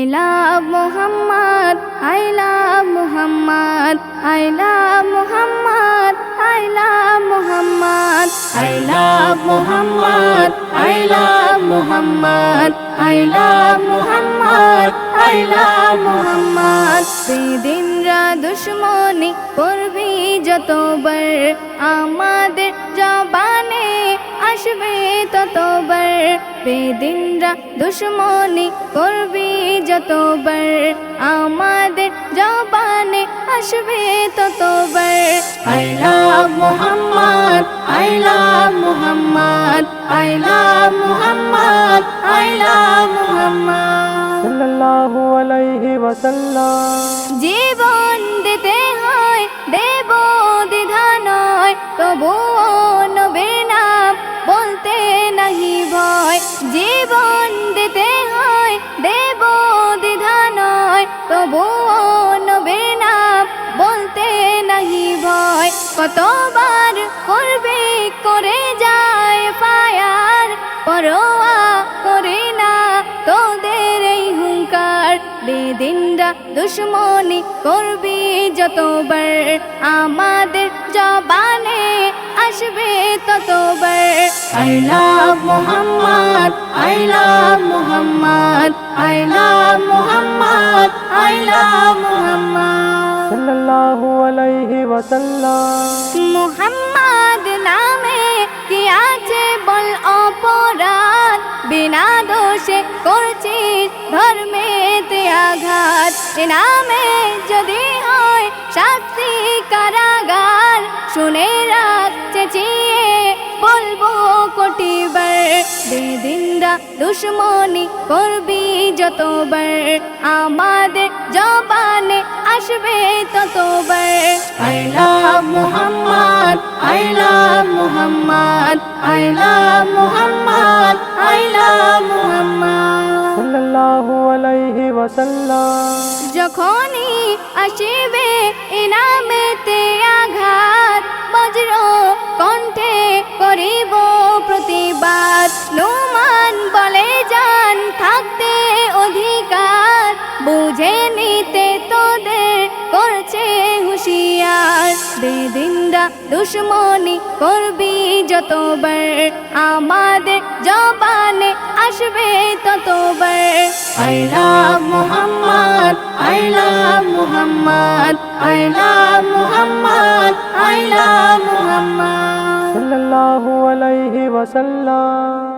love Muhammad, I love Muhammad, I love Muhammad, I love Muhammad, I love Muhammad, I love Muhammad, I love Muhammad, I love Muhammad. বেদিনরা দুশ্মনী করবি যতবার, আমাদের জবানে আসবে ততবার। বেদিনরা দুশ্মনী করবি যতবার, আমাদের জবানে আসবে ততবার। I love Muhammad, I love Muhammad, I love Muhammad, I love Muhammad সাল্লাল্লাহু আলাইহি ওয়াসাল্লাম। জীবন দিতে হয় দেব দ্বিধা নয়, তবুও নবীর নাম বলতে নাহি ভয়। জীবন দিতে হয় দেব দ্বিধা নয়, তবুও নবীর নাম বলতে নাহি ভয়। কতবার করবে করে যায় ফায়ার, পরোয়া করি না তোদের এই হুঙ্কার। বেদিনরা দুশ্মনী করবি যতবার, আমাদের জবানে আসবে ততবার। I love Muhammad, I love Muhammad, I love Muhammad, I love Muhammad সাল্লাল্লাহু আলাইহি ওয়াসাল্লাম। মুহাম্মদ নামে কি আছে বল অপরাধ, বিনা দোষে করছিস ধর্মেতে আঘাত। এ নামে যদি হয় শাস্তি কারাগার, শুনে রাখ চেঁচিয়ে বলবো কোটিবার। বেদিনরা দুশ্মনী করবি যতবার, আমাদের জবানে আসবে ততবার। I love Muhammad, I love Muhammad, I love Muhammad, I love Muhammad সাল্লাল্লাহু আলাইহি ওয়াসাল্লাম। যখনই আসিবে ইনামেতে আঘাত, বজ্র কণ্ঠে করিব প্রতিবাদ। নুমান বলে জান থাকতে অধিকার, বুঝে নিতে তোদের করছে হুঁশিয়ার। বেদিনরা দুশ্মনী করবি যতবার, আমাদের জবানে আসবে ততবার। I love Muhammad, I love Muhammad, I love Muhammad, I love Muhammad সাল্লাল্লাহু আলাইহি ওয়াসাল্লাম।